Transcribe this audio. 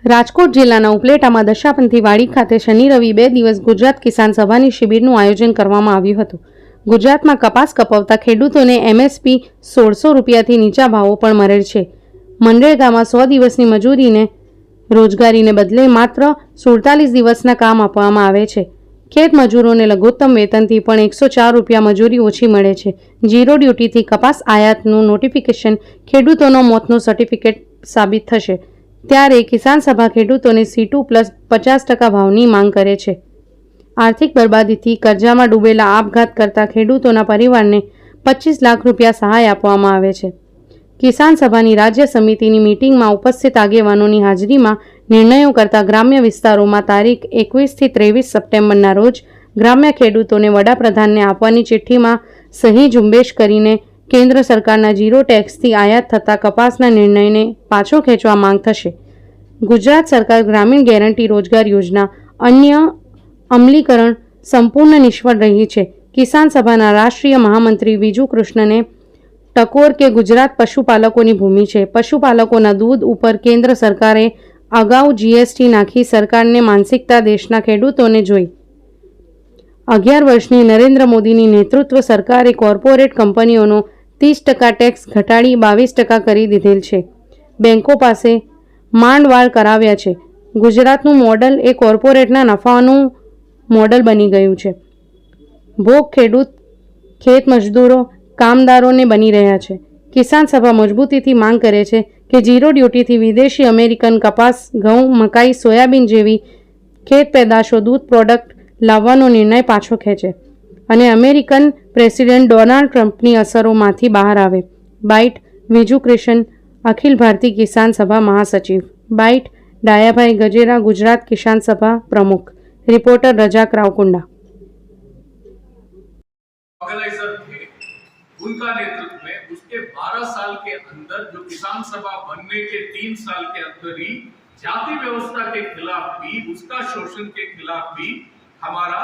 રાજકોટ જિલ્લાના ઉપલેટામાં દશાપંથી વાડી ખાતે શનિ રવિ 2 દિવસ ગુજરાત કિસાન સભાની શિબિરનું આયોજન કરવામાં આવ્યું હતું। ગુજરાતમાં કપાસ કપાવતા ખેડૂતોને MSP 1600 રૂપિયાથી નીચા ભાવો પણ મળેલ છે। મનરેગામાં 100 દિવસની મજૂરીને રોજગારીને બદલે માત્ર 47 દિવસના કામ આપવામાં આવે છે। ખેત મજૂરોને લઘુત્તમ વેતનથી પણ 104 રૂપિયા મજૂરી ઓછી મળે છે। ઝીરો ડ્યુટીથી કપાસ આયાતનું નોટિફિકેશન ખેડૂતોનો મોતનો સર્ટિફિકેટ સાબિત થશે। ત્યારે કિસાન સભા ખેડૂતોને C2 પ્લસ 50% ભાવની માંગ કરે છે। આર્થિક બરબાદીથી કર્જામાં ડૂબેલા આપઘાત કરતા ખેડૂતોના પરિવારને 25 લાખ રૂપિયા સહાય આપવામાં આવે છે। કિસાન સભાની રાજ્ય સમિતિની મીટિંગમાં ઉપસ્થિત આગેવાનોની હાજરીમાં નિર્ણયો કરતા ગ્રામ્ય વિસ્તારોમાં તારીખ 21 થી 23 સપ્ટેમ્બરના રોજ ગ્રામ્ય ખેડૂતોને વડાપ્રધાનને આપવાની ચિઠ્ઠીમાં સહી ઝુંબેશ કરીને કેન્દ્ર સરકારના ઝીરો ટેક્સથી આયાત થતા કપાસના નિર્ણયને પાછો ખેંચવા માંગ થશે। ગુજરાત સરકાર ગ્રામીણ ગેરંટી રોજગાર યોજના અન્ય અમલીકરણ સંપૂર્ણ નિષ્ફળ રહી છે। કિસાન સભાના રાષ્ટ્રીય મહામંત્રી વિજુ કૃષ્ણને ટકોર કે ગુજરાત પશુપાલકોની ભૂમિ છે। પશુપાલકોના દૂધ ઉપર કેન્દ્ર સરકારે અગાઉ GST નાખી સરકારને માનસિકતા દેશના ખેડૂતોને જોઈ। 11 વર્ષની નરેન્દ્ર મોદીની નેતૃત્વ સરકારે કોર્પોરેટ કંપનીઓનો 30% ટેક્સ ઘટાડી 22% કરી દીધેલ છે। બેંકો પાસે માંડવાળ કરાવ્યા છે। ગુજરાતનું મોડલ એ કોર્પોરેટના નફાનું મોડલ બની ગયું છે। ભોગ ખેડૂત ખેત મજદૂરો કામદારોને બની રહ્યા છે। કિસાન સભા મજબૂતીથી માંગ કરે છે કે ઝીરો ડ્યુટીથી વિદેશી અમેરિકન કપાસ ઘઉં મકાઈ સોયાબીન જેવી ખેત પેદાશો દૂધ પ્રોડક્ટ લાવવાનો નિર્ણય પાછો ખેંચે અને અમેરિકન પ્રેસિડેન્ટ ડોનાલ્ડ ટ્રમ્પની અસરોમાંથી બહાર આવે। બાઇટ વિજુ કૃષ્ણ, અખિલ ભારતીય કિસાન સભા મહાસચિવ। બાઇટ ડાયાભાઈ ગજેરા, ગુજરાત કિસાન સભા प्रमुख। रिपोर्टर रजाक रावकुंडा। ऑर्गेनाइजर थे, उनका नेतृत्व में उसके 12 साल के अंदर जो किसान सभा बनने के 3 साल के अंदर ही जाति व्यवस्था के खिलाफ भी, उसका शोषण के खिलाफ भी हमारा